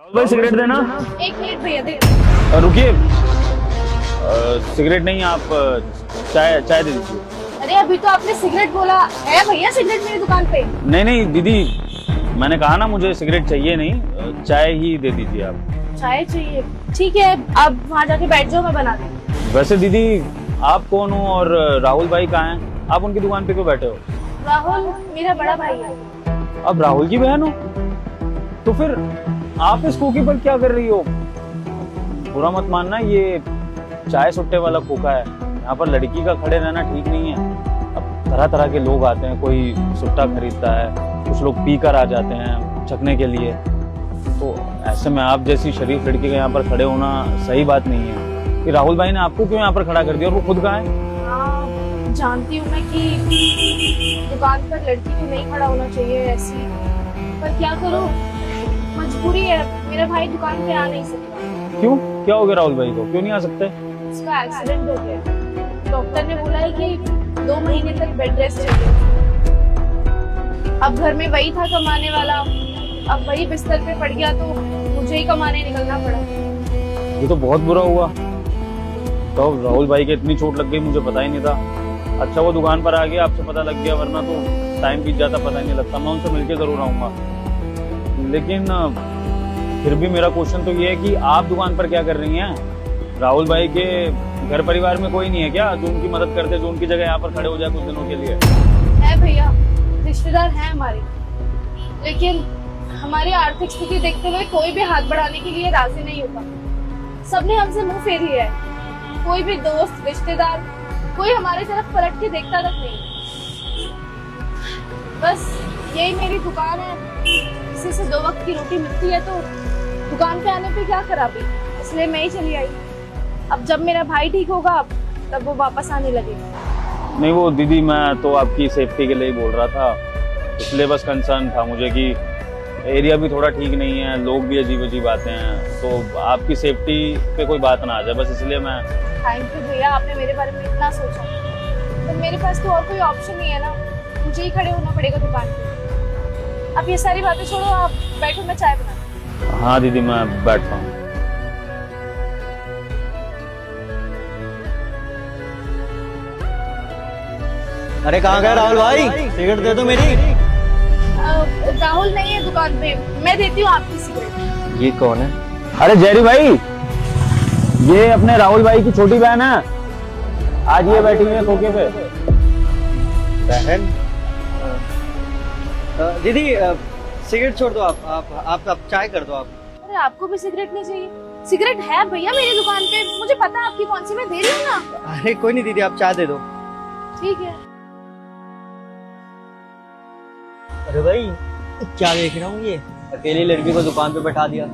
भाई सिगरेट देना। एक मिनट भैया दे। रुकिए, सिगरेट नहीं, आप चाय चाय दे दीजिए। अरे अभी तो आपने सिगरेट बोला है भैया, सिगरेट मेरी दुकान पे। नहीं नहीं दीदी, मैंने कहा ना मुझे सिगरेट चाहिए नहीं, चाय ही दे दीजिए आप। चाय चाहिए, ठीक है, आप वहाँ जाके बैठ जाओ, मैं बना दूँ। वैसे दीदी आप कौन हो और राहुल भाई कहाँ हैं? आप उनकी दुकान पे क्यों बैठे हो? राहुल मेरा बड़ा भाई है। अब राहुल की बहन हो तो फिर आप इस खोखे पर क्या कर रही हो? बुरा मत मानना, ये चाय सुट्टे वाला खोखा है। यहाँ पर लड़की का खड़े रहना ठीक नहीं है। अब तरह तरह के लोग आते हैं, कोई सुट्टा खरीदता है, कुछ लोग पी कर आ जाते हैं छकने के लिए। तो ऐसे में आप जैसी शरीफ लड़की का यहाँ पर खड़े होना सही बात नहीं है। कि राहुल भाई ने आपको क्यों यहाँ पर खड़ा कर दिया और वो खुद कहाँ है? हाँ, जानती हूँ मैं कि दुकान पर लड़की को नहीं खड़ा होना चाहिए ऐसी, पर क्या करूँ, मजबूरी है। मेरा भाई दुकान पे आ नहीं सकता। क्यों, क्या हो गया राहुल भाई को, क्यों नहीं आ सकते? उसका एक्सीडेंट हो गया। डॉक्टर ने बोला है कि 2 महीने तक बेड रेस्ट चाहिए। अब घर में वही था कमाने वाला, अब वही बिस्तर पे पड़ गया तो मुझे ही कमाने निकलना पड़ा। ये तो बहुत बुरा हुआ। तो राहुल भाई के इतनी चोट लग गई, मुझे पता ही नहीं था। अच्छा वो दुकान पर आ गया, आपसे पता लग गया, वरना तो टाइम बीत जाता पता ही नहीं लगता। मैं उनसे मिलके जरूर आऊंगा, लेकिन फिर भी मेरा क्वेश्चन तो ये है कि आप दुकान पर क्या कर रही हैं? राहुल भाई के घर परिवार में कोई नहीं है क्या जो उनकी मदद करते, जो उनकी जगह यहाँ पर खड़े हो जाए कुछ दिनों के लिए? है भैया, रिश्तेदार हैं हमारे, लेकिन हमारी आर्थिक स्थिति देखते हुए कोई भी हाथ बढ़ाने के लिए राजी नहीं होता। सबने हमसे मुंह फेर लिया है। कोई भी दोस्त, रिश्तेदार, कोई हमारी तरफ पलट के देखता तक नहीं। बस यही मेरी दुकान है, इसी से 2 वक्त की रोटी मिलती है, तो दुकान पे आने पे क्या खराबी, इसलिए मैं ही चली आई। अब जब मेरा भाई ठीक होगा तब वो वापस आने लगेगा। नहीं वो दीदी, मैं तो आपकी सेफ्टी के लिए ही बोल रहा था, इसलिए बस कंसर्न था मुझे कि एरिया भी थोड़ा ठीक नहीं है, लोग भी अजीब अजीब आते हैं, तो आपकी सेफ्टी पे कोई बात ना आ जाए, बस इसलिए मैं। थैंक यू भैया, आपने मेरे बारे में इतना सोचा। तो मेरे पास तो और कोई ऑप्शन नहीं है ना, मुझे ही खड़े होना पड़ेगा दुकान पे। अब ये सारी बातें छोड़ो, आप बैठो, मैं चाय बना। हाँ दीदी, मैं बैठता हूँ। अरे कहाँ गए राहुल भाई, सिगरेट दे दो मेरी। राहुल नहीं है दुकान पे, मैं देती हूँ आपकी सिगरेट। ये कौन है? अरे जेरी भाई, ये अपने राहुल भाई की छोटी बहन है, आज ये बैठी हुई है खोखे पे। बहन? दीदी सिगरेट छोड़ दो, आप चाय कर दो आप। अरे आपको भी सिगरेट नहीं चाहिए? सिगरेट है भैया मेरी दुकान पे, मुझे पता है आपकी कौन सी, मैं दे रही हूँ ना। अरे कोई नहीं दीदी, आप चाय दे दो। ठीक है। अरे भाई क्या देख रहा हूँ, ये अकेली लड़की को दुकान पे बैठा दिया।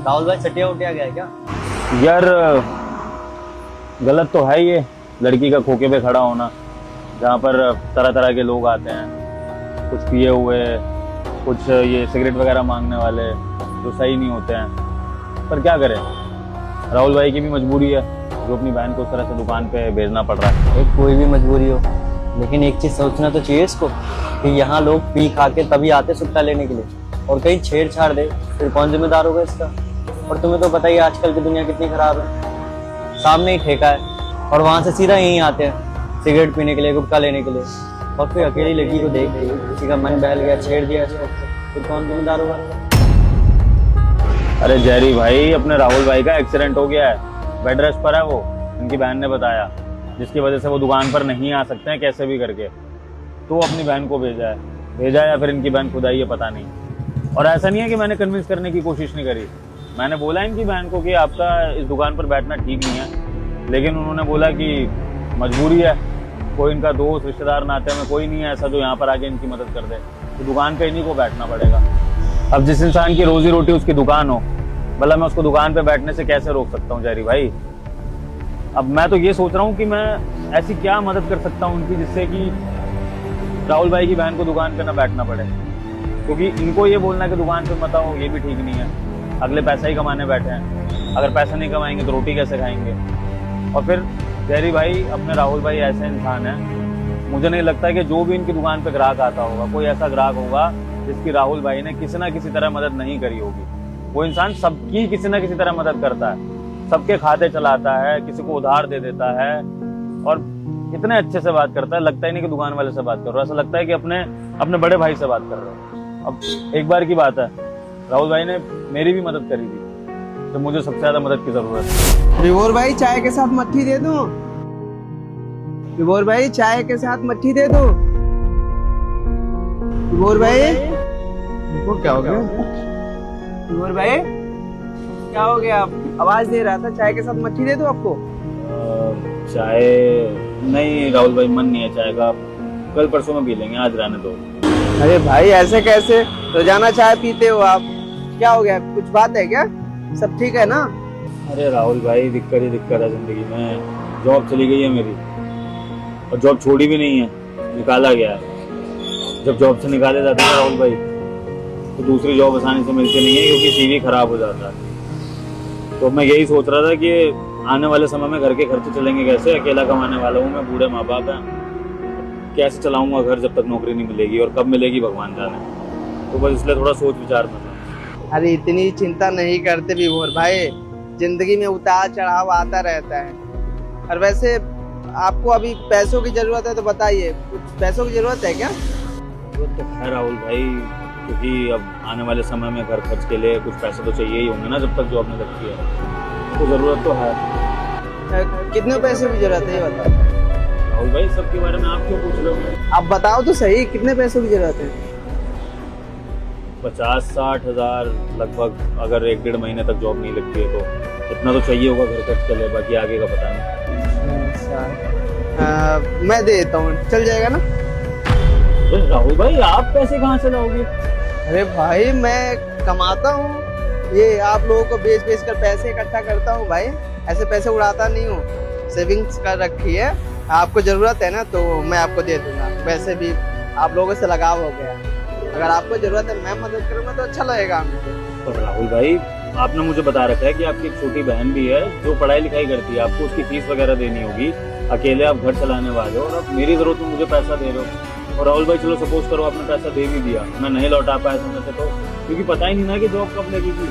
राहुल भाई सटिया उटिया गया है क्या? यार गलत तो है ये, लड़की का खोखे पे खड़ा होना, जहाँ पर तरह तरह के लोग आते हैं, कुछ पिए हुए, कुछ ये सिगरेट वगैरह मांगने वाले जो सही नहीं होते हैं। पर क्या करें, राहुल भाई की भी मजबूरी है, जो अपनी बहन को उस तरह से दुकान पे भेजना पड़ रहा है। एक कोई भी मजबूरी हो, लेकिन एक चीज सोचना तो चाहिए इसको कि यहाँ लोग पी खा के तभी आते सुट्टा लेने के लिए, और कहीं छेड़छाड़ दे फिर कौन जिम्मेदार होगा इसका? और तुम्हें तो पता ही आजकल की दुनिया कितनी खराब है। सामने ही ठेका है और वहां से सीधा यहीं आते हैं सिगरेट पीने के लिए, गुटखा लेने के लिए, और फिर अकेली लड़की को देख के किसी का मन बहल गया, छेड़ दिया इसको, फिर कौन जिम्मेदार होगा? अरे जेरी भाई, अपने राहुल भाई का एक्सीडेंट हो गया है, बेड रेस्ट पर है वो, इनकी बहन ने बताया, जिसकी वजह से वो दुकान पर नहीं आ सकते हैं कैसे भी करके। तो अपनी बहन को भेजा या फिर इनकी बहन खुद आई है, पता नहीं। और ऐसा नहीं है कि मैंने कन्विंस करने की कोशिश नहीं करी, मैंने बोला इनकी बहन को कि आपका इस दुकान पर बैठना ठीक नहीं है, लेकिन उन्होंने बोला कि मजबूरी है, कोई इनका दोस्त रिश्तेदार नाते में कोई नहीं है ऐसा जो यहाँ पर आके इनकी मदद कर दे, तो दुकान पे इन्हीं को बैठना पड़ेगा। अब जिस इंसान की रोजी रोटी उसकी दुकान हो, भला मैं उसको दुकान पे बैठने से कैसे रोक सकता हूँ जेरी भाई? अब मैं तो ये सोच रहा हूँ कि मैं ऐसी क्या मदद कर सकता हूँ उनकी, जिससे कि राहुल भाई की बहन को दुकान पे ना बैठना पड़े। क्योंकि इनको ये बोलना कि दुकान पे मत आओ, ये भी ठीक नहीं है। अगले पैसा ही कमाने बैठे हैं, अगर पैसा नहीं कमाएंगे तो रोटी कैसे खाएंगे? और फिर जेरी भाई, अपने राहुल भाई ऐसे इंसान है, मुझे नहीं लगता कि जो भी इनकी दुकान पे ग्राहक आता होगा, कोई ऐसा ग्राहक होगा जिसकी राहुल भाई ने किसी ना किसी तरह मदद नहीं करी होगी। वो इंसान सबकी किसी ना किसी तरह मदद करता है, सबके खाते चलाता है, किसी को उधार दे देता है और इतने अच्छे से बात करता है, लगता ही नहीं कि दुकान वाले से बात कर रहा है, ऐसा लगता है कि अपने बड़े भाई से बात कर रहे हो। अब एक बार की बात है, राहुल भाई ने मेरी भी मदद करी थी, तो मुझे सबसे ज्यादा मदद की जरूरत है। विभोर भाई चाय के साथ मट्ठी दे दूं? विभोर भाई चाय के साथ मट्ठी दे दूं? विभोर भाई वो क्या हो गया? विभोर भाई क्या हो गया? आवाज दे रहा था, चाय के साथ मट्ठी दे दूं आपको? चाय नहीं राहुल भाई, मन नहीं है चाय का, कल परसों में पी लेंगे, आज रहने दो। अरे भाई ऐसे कैसे, रोजाना चाय पीते हो आप, क्या हो गया? कुछ बात है क्या? सब ठीक है ना? अरे राहुल भाई दिक्कत ही दिक्कत है जिंदगी में, जॉब चली गई है मेरी और जॉब छोड़ी भी नहीं है, निकाला गया है। जब जॉब से निकाले जाते हैं राहुल भाई तो दूसरी जॉब आसानी से मिलती नहीं है, क्योंकि सीवी खराब हो जाता है। तो मैं यही सोच रहा था कि आने वाले समय में घर के खर्चे चलेंगे कैसे, अकेला कमाने वाला हूँ मैं, बूढ़े माँ बाप हैं, कैसे चलाऊंगा घर जब तक नौकरी नहीं मिलेगी, और कब मिलेगी भगवान जाने। तो बस इसलिए थोड़ा सोच विचार में था। अरे इतनी चिंता नहीं करते विभोर भाई, जिंदगी में उतार चढ़ाव आता रहता है। और वैसे आपको अभी पैसों की जरूरत है तो बताइए, कुछ पैसों की जरूरत है क्या? जरूरत तो है राहुल भाई, क्योंकि अब आने वाले समय में घर खर्च के लिए कुछ पैसे तो चाहिए ही होंगे ना, जब तक जॉब नहीं लगती है, तो जरूरत तो है। कितने पैसे की जरूरत है ये बताओ? राहुल भाई सबके बारे में आप क्यों पूछ रहे हो? आप बताओ तो सही, कितने पैसों की जरूरत है? 50-60 हजार लगभग, अगर 1-1.5 महीने तक जॉब नहीं लगती है तो इतना तो चाहिए होगा घर खर्च के लिए, बाकी आगे का पता नहीं। मैं दे देता हूँ, चल जाएगा ना? तो राहुल भाई आप पैसे कहाँ से लाओगे? अरे भाई मैं कमाता हूँ, ये आप लोगों को बेच बेच कर पैसे इकट्ठा करता हूँ भाई, ऐसे पैसे उड़ाता नहीं हूँ, सेविंग्स कर रखी है। आपको जरूरत है ना तो मैं आपको दे दूंगा, वैसे भी आप लोगों से लगाव हो गया, अगर आपको जरूरत है मैं मदद करूंगा तो अच्छा लगेगा मुझे। तो राहुल भाई आपने मुझे बता रखा है कि आपकी एक छोटी बहन भी है जो पढ़ाई लिखाई करती है, आपको उसकी फीस वगैरह देनी होगी, अकेले आप घर चलाने वाले हो, और आप मेरी जरूरत में मुझे पैसा दे रहे हो। और राहुल भाई चलो सपोज करो आपने पैसा दे भी दिया, मैं नहीं लौटा पाया समय से, तो क्योंकि पता ही नहीं ना कि जॉब कब लगेगी।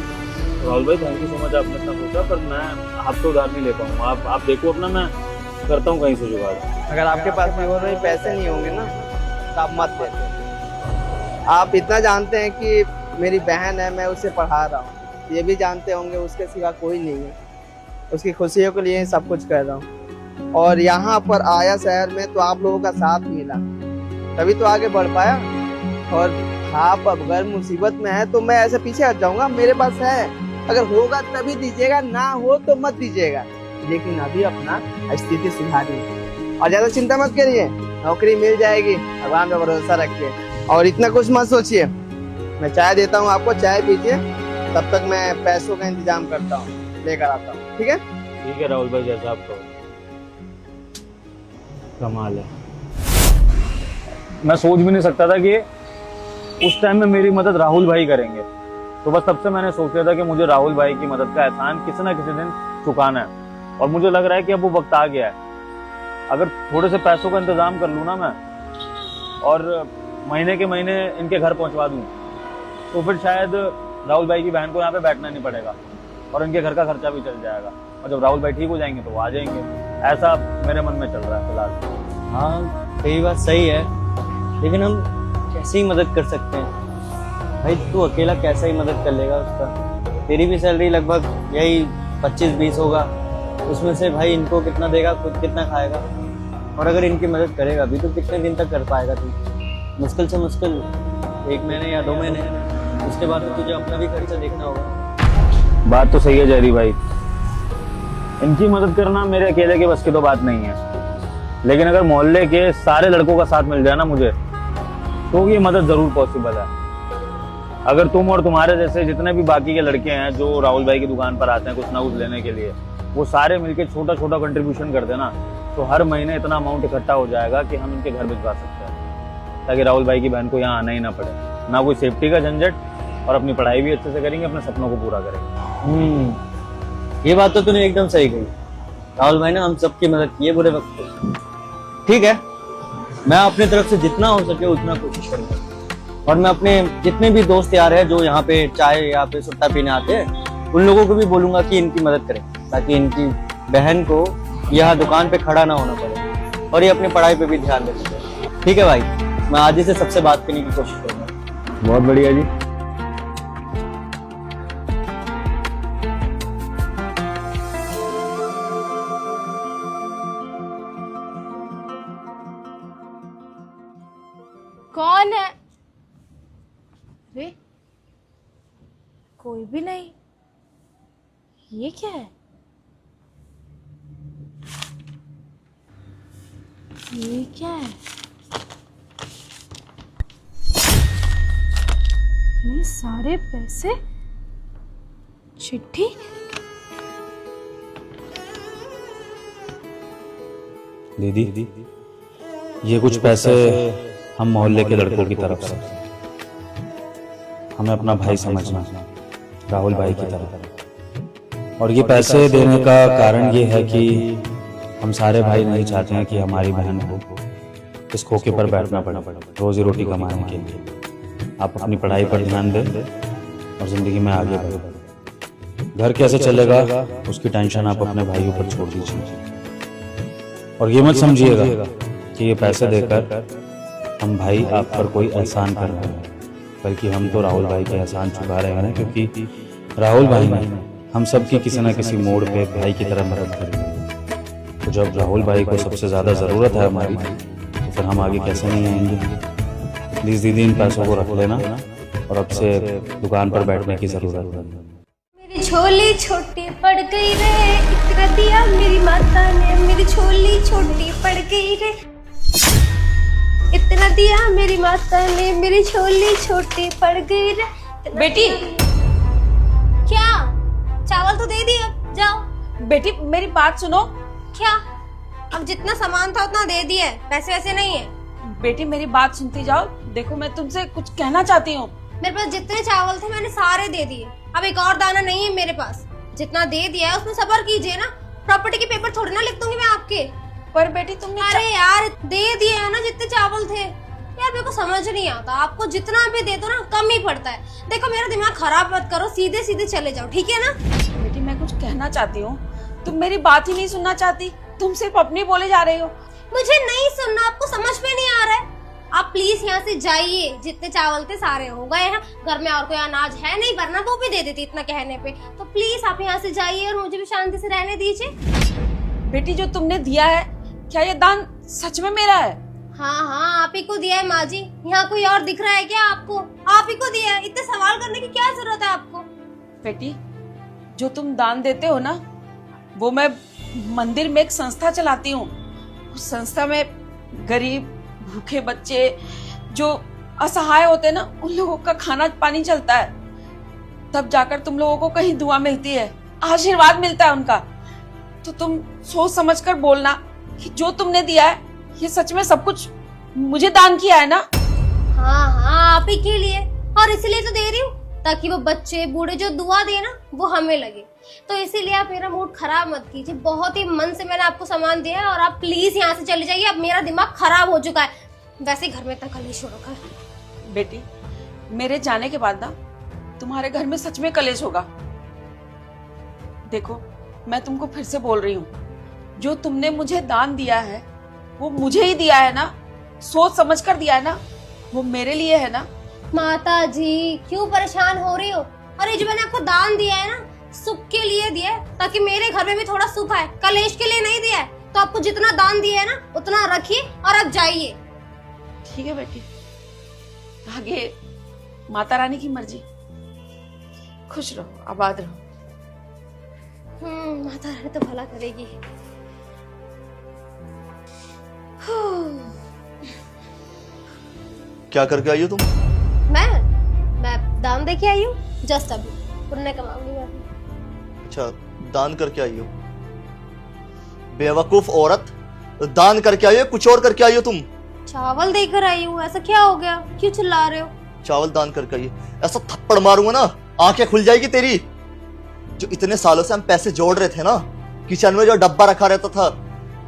तो राहुल भाई थैंक यू सो मच, आपने इतना सोचा, पर मैं आपसे उधार नहीं ले पाऊंगा, आप देखो अपना, मैं करता हूँ कहीं से जुगाड़। अगर आपके पास में पैसे नहीं होंगे ना तो आप मत दे। आप इतना जानते हैं कि मेरी बहन है, मैं उसे पढ़ा रहा हूँ, ये भी जानते होंगे उसके सिवा कोई नहीं है, उसकी खुशियों के लिए सब कुछ कर रहा हूँ। और यहाँ पर आया शहर में तो आप लोगों का साथ मिला, तभी तो आगे बढ़ पाया। और आप अगर मुसीबत में है तो मैं ऐसे पीछे हट जाऊंगा, मेरे पास है, अगर होगा तभी दीजिएगा, ना हो तो मत दीजिएगा, लेकिन अभी अपना स्थिति सुधारिए और ज्यादा चिंता मत करिए, नौकरी मिल जाएगी, भगवान पर भरोसा रखिए और इतना कुछ मत सोचिए। मैं चाय देता हूँ आपको, चाय पीजिए, तब तक मैं पैसों का इंतजाम करता हूँ, लेकर आता हूँ। ठीक है? ठीक है राहुल भाई, जैसा आप कहो। कमाल है, मैं सोच भी नहीं सकता था कि उस टाइम में मेरी मदद राहुल भाई करेंगे, तो बस तब से मैंने सोच लिया था कि मुझे राहुल भाई की मदद का एहसान किसी ना किसी दिन चुकाना है। और मुझे लग रहा है कि अब वो वक्त आ गया है, अगर थोड़े से पैसों का इंतजाम कर लूँ ना मैं, और महीने के महीने इनके घर पहुंचवा दूं, तो फिर शायद राहुल भाई की बहन को यहाँ पे बैठना नहीं पड़ेगा और इनके घर का खर्चा भी चल जाएगा, और जब राहुल भाई ठीक हो जाएंगे तो वो आ जाएंगे। ऐसा मेरे मन में चल रहा है फिलहाल। हाँ तेरी बात सही है, लेकिन हम कैसे ही मदद कर सकते हैं भाई? तू अकेला कैसे ही मदद कर लेगा उसका? तेरी भी सैलरी लगभग यही 25-20 होगा, उसमें से भाई इनको कितना देगा, खुद कितना खाएगा? और अगर इनकी मदद करेगा भी तो कितने दिन तक कर पाएगा तू? मुश्किल से मुश्किल 1 महीने या 2 महीने, उसके बाद तो तुझे अपना भी खर्चा देखना होगा। बात तो सही है जयरी भाई, इनकी मदद करना मेरे अकेले के बस की तो बात नहीं है, लेकिन अगर मोहल्ले के सारे लड़कों का साथ मिल जाए ना मुझे, तो ये मदद जरूर पॉसिबल है। अगर तुम और तुम्हारे जैसे जितने भी बाकी के लड़के हैं जो राहुल भाई की दुकान पर आते हैं कुछ ना कुछ लेने के लिए, वो सारे मिलके छोटा छोटा कंट्रीब्यूशन कर देना, तो हर महीने इतना अमाउंट इकट्ठा हो जाएगा कि हम इनके घर भिजवा सकते हैं, ताकि राहुल भाई की बहन को यहाँ आना ही ना पड़े, ना कोई सेफ्टी का झंझट, और अपनी पढ़ाई भी अच्छे से करेंगे, अपने सपनों को पूरा करेंगे। ये बात तो तूने एकदम सही कही। राहुल भाई ने हम सबकी मदद की है बुरे वक्त पे। ठीक है, मैं अपनी तरफ से जितना हो सके उतना कोशिश करूंगा, और मैं अपने जितने भी दोस्त यार हैं जो यहाँ पे चाय या पे सुट्टा पीने आते हैं उन लोगों को भी बोलूंगा कि इनकी मदद करें, ताकि इनकी बहन को यहाँ दुकान पे खड़ा ना होना पड़े और ये अपनी पढ़ाई पे भी ध्यान दे सके। ठीक है भाई, मैं आज ही से सबसे बात करने की कोशिश करूंगा। बहुत बढ़िया जी। कौन है? अरे कोई भी नहीं। ये क्या है? ये क्या है? ये सारे पैसे, चिट्ठी। दीदी, ये कुछ पैसे हम मोहल्ले के लड़कों की तरफ से, हमें अपना भाई समझना, राहुल भाई की तरह। और ये पैसे देने का कारण ये है कि हम सारे भाई नहीं चाहते हैं कि हमारी बहन को इस खोखे पर बैठना पड़े रोजी रोटी कमाने के लिए। आप अपनी पढ़ाई पर ध्यान दें और जिंदगी में आगे बढ़ें। घर कैसे चलेगा उसकी टेंशन आप अपने भाइयों पर छोड़ दीजिए। और ये मत समझिएगा कि ये पैसे देकर हम भाई आप पर कोई एहसान कर रहे हैं, बल्कि हम तो राहुल भाई के एहसान चुका रहे हैं ना, क्योंकि राहुल भाई ने हम सबकी किसी न किसी मोड़ पे भाई की तरह मदद करी। तो जब राहुल भाई को सबसे ज्यादा जरूरत है हमारी, तो फिर हम आगे कैसे नहीं आएंगे। प्लीज दीदी, इन पैसों को रख लेना और अब से दुकान पर बैठने की जरूरत है। मेरी झोली छोटी पड़ गई रे, इतना दिया मेरी माता ने, मेरी झोली छोटी पड़ गई रे, इतना दिया मेरी माता ने, मेरी झोली छोटी पड़ गई रे। बेटी, क्या? चावल तो दे दिए, जाओ। बेटी मेरी बात सुनो। क्या? अब जितना सामान था उतना दे दिया, पैसे वैसे नहीं है। बेटी मेरी बात सुनती जाओ। देखो मैं तुमसे कुछ कहना चाहती हूँ। मेरे पास जितने चावल थे मैंने सारे दे दिए, अब एक और दाना नहीं है मेरे पास। जितना दे दिया है उसमें सब्र कीजिए ना, प्रॉपर्टी के पेपर थोड़ी ना लिख दूंगी मैं आपके। पर बेटी तुमने अरे यार दे दिए है ना जितने चावल थे। यार मेरे को समझ नहीं आता, आपको जितना भी दे दो ना कम ही पड़ता है। देखो मेरा दिमाग खराब मत करो, सीधे सीधे चले जाओ, ठीक है ना? बेटी मैं कुछ कहना चाहती हूँ, तुम मेरी बात ही नहीं सुनना चाहती, तुम सिर्फ अपनी बोले जा रही हो। मुझे नहीं सुनना, आपको समझ में नहीं आ रहा है। आप प्लीज यहाँ से जाइए, जितने चावल थे सारे हो गए हैं। घर में और कोई अनाज है नहीं, वरना वो भी दे देती इतना कहने पे। तो प्लीज आप यहाँ से जाइए और मुझे भी शांति से रहने दीजिए। बेटी जो तुमने दिया है, क्या ये दान सच में मेरा है? हाँ हाँ आप ही को दिया है माँ जी। यहाँ कोई और दिख रहा है क्या आपको? आप ही को दिया है, इतने सवाल करने की क्या जरूरत है आपको? बेटी जो तुम दान देते हो ना, वो मैं मंदिर में एक संस्था चलाती हूँ। उस संस्था में गरीब भूखे बच्चे जो असहाय होते हैं ना, उन लोगों का खाना पानी चलता है। तब जाकर तुम लोगों को कहीं दुआ मिलती है, आशीर्वाद मिलता है उनका। तो तुम सोच समझकर बोलना कि जो तुमने दिया है ये सच में सब कुछ मुझे दान किया है ना? हाँ हाँ आप ही के लिए, और इसलिए तो दे रही हूँ ताकि वो बच्चे बूढ़े जो दुआ दे ना वो हमें लगे। तो इसीलिए आप मेरा मूड खराब मत कीजिए। बहुत ही मन से मैंने आपको सामान दिया है और आप प्लीज यहाँ से चले जाइए। अब मेरा दिमाग खराब हो चुका है, वैसे घर में इतना कलेश हो रखा है। बेटी मेरे जाने के बाद ना तुम्हारे घर में सच में कलेश होगा। देखो मैं तुमको फिर से बोल रही हूँ, जो तुमने मुझे दान दिया है वो मुझे ही दिया है ना, सोच समझ कर दिया है ना, वो मेरे लिए है ना। माता जी क्यों परेशान हो रही हो? और ये जो मैंने आपको दान दिया है ना, सुख के लिए दिया है, ताकि मेरे घर में भी थोड़ा सुख आए, कलेश के लिए नहीं दिया है। तो आपको जितना दान दिया है ना उतना रखिए और अब जाइए। ठीक है बेटी, आगे माता रानी की मर्जी। खुश रहो, आबाद रहो। माता रानी तो भला करेगी। क्या करके आई हो तुम? मैं दान दे के आई हूँ, जस्ट अभी पुण्य कमाऊंगी मैं अभी। अच्छा, दान करके आई हो? बेवकूफ औरत, दान करके आई हो, कुछ और करके आई हो तुम? चावल देकर आई हूँ। ऐसा क्या हो गया, क्यों चिल्ला रहे हो? चावल दान करके आई हो, ऐसा थप्पड़ मारूंगा ना आंखें खुल जाएगी तेरी। जो इतने सालों से हम पैसे जोड़ रहे थे ना, किचन में जो डब्बा रखा रहता था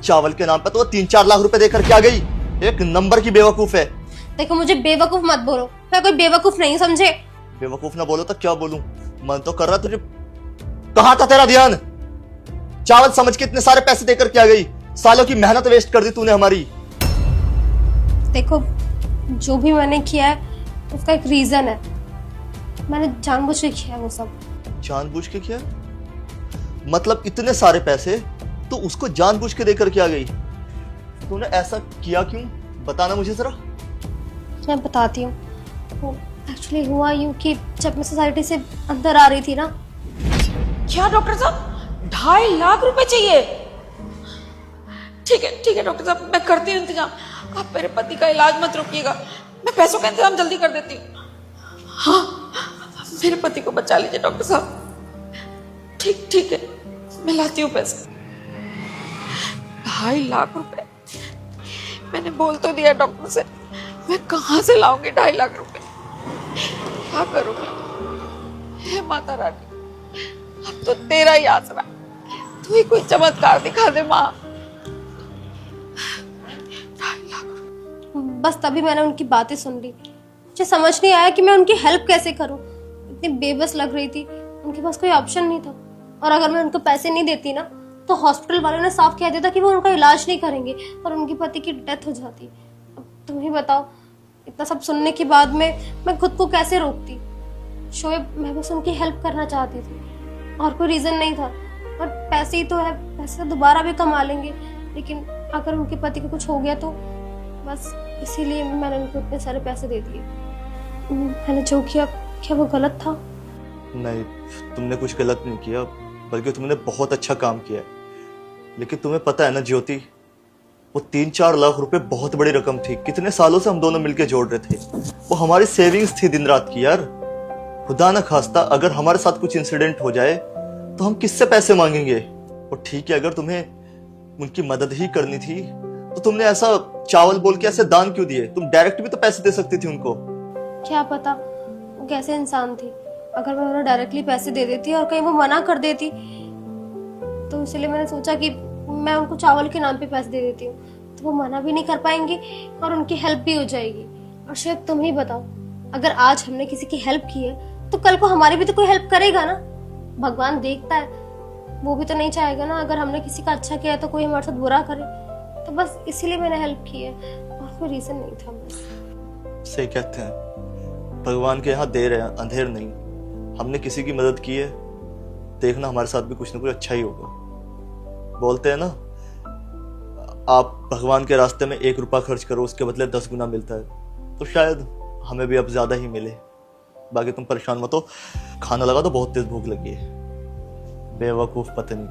चावल के नाम पे, तो वो 3-4 लाख रुपए देकर के आ गई। एक नंबर की बेवकूफ है। देखो मुझे बेवकूफ मत बोलो, मैं कोई बेवकूफ नहीं, समझे? बेवकूफ ना बोलो तो क्या बोलूं? मन तो कर रहा तुझे। कहाँ था तेरा ध्यान? चावल समझ के इतने सारे पैसे देकर क्या गई? सालों की मेहनत वेस्ट कर दी तूने हमारी। देखो, जो भी मैंने किया है उसका एक रीजन है। मैंने जानबूझ के किया है वो सब। जानबूझ के किया? मतलब इतने सारे पैसे तो उसको जानबूझ के देकर क्या गई? तूने ऐसा किया क्यों? बताना मुझे जरा। मैं बताती हूँ। एक्चुअली हुआ यूं कि जब मैं सोसाइटी से अंदर आ रही थी ना। क्या डॉक्टर साहब, 2.5 लाख रुपए चाहिए? ठीक है डॉक्टर साहब, मैं करती हूँ इंतजाम। आप मेरे पति का इलाज मत रोकिएगा, मैं पैसों का इंतजाम जल्दी कर देती हूँ। हाँ, मेरे पति को बचा लीजिए डॉक्टर साहब। ठीक है, मैं लाती हूँ पैसे। 2.5 लाख रुपए मैंने बोल तो दिया डॉक्टर से, मैं कहाँ से लाऊंगी 2.5 लाख रुपए? क्या करूँगी? हे माता रानी, अब तो तेरा ही आसरा, तू ही कोई चमत्कार दिखा दे माँ। 2.5 लाख। बस तभी मैंने उनकी बातें सुन ली। मुझे समझ नहीं आया कि मैं उनकी हेल्प कैसे करूं। इतनी बेबस लग रही थी, उनके पास कोई ऑप्शन नहीं था। और अगर मैं उनको पैसे नहीं देती ना तो हॉस्पिटल वालों ने साफ कह दिया था कि वो उनका इलाज नहीं करेंगे और उनके पति की डेथ हो जाती। अब तुम ही बताओ, इतना सब सुनने के बाद में मैं खुद को कैसे रोकती? शोएब, मैं बस उनकी हेल्प करना चाहती थी और कोई रीजन नहीं था। और पैसे ही तो है, पैसे दोबारा भी कमा लेंगे, लेकिन अगर उनके पति को कुछ हो गया तो बस इसीलिए मैंने उनको इतने सारे पैसे दे दिए। मैंने जो किया, क्या वो गलत था? नहीं, तुमने कुछ गलत नहीं किया, बल्कि तुमने बहुत अच्छा काम किया है। लेकिन तुम्हें पता है ना ज्योति, वो 3-4 लाख रुपए बहुत बड़ी रकम थी। कितने सालों से हम दोनों मिलके जोड़ रहे थे। वो हमारी सेविंग्स थी दिन रात की यार। खुदा ना खास्ता अगर हमारे साथ कुछ इंसिडेंट हो जाए तो हम किससे पैसे मांगेंगे? और ठीक है, अगर तुम्हें उनकी मदद ही करनी थी तो तुमने ऐसा चावल बोल के ऐसे दान क्यों दिए? तुम डायरेक्ट भी तो पैसे दे सकती थी उनको। क्या पता वो कैसे इंसान थी। अगर मैं उन्हें डायरेक्टली पैसे दे देती और कहीं वो मना कर देती तो इसलिए मैंने सोचा कि मैं उनको चावल के नाम पे पैसे दे देती हूँ तो वो मना भी नहीं कर पाएंगे और उनकी हेल्प भी हो जाएगी। और शायद तुम ही बताओ, अगर आज हमने किसी की हेल्प की है तो कल को हमारी भी तो कोई हेल्प करेगा ना। भगवान देखता है, वो भी तो नहीं चाहेगा ना अगर हमने किसी का अच्छा किया है तो कोई हमारे साथ बुरा करे। तो बस इसीलिए मैंने हेल्प की है और कोई रीजन नहीं था। बस सही कहते हैं, भगवान के यहाँ देर है अंधेर नहीं। हमने किसी की मदद की है, देखना हमारे साथ भी कुछ ना कुछ अच्छा ही होगा। बोलते हैं ना, आप भगवान के रास्ते में 1 रुपया खर्च करो, उसके बदले 10 गुना मिलता है। तो शायद हमें भी अब ज्यादा ही मिले। बाकी तुम परेशान मत हो, खाना लगा तो बहुत तेज भूख लगी है। बेवकूफ पता नहीं।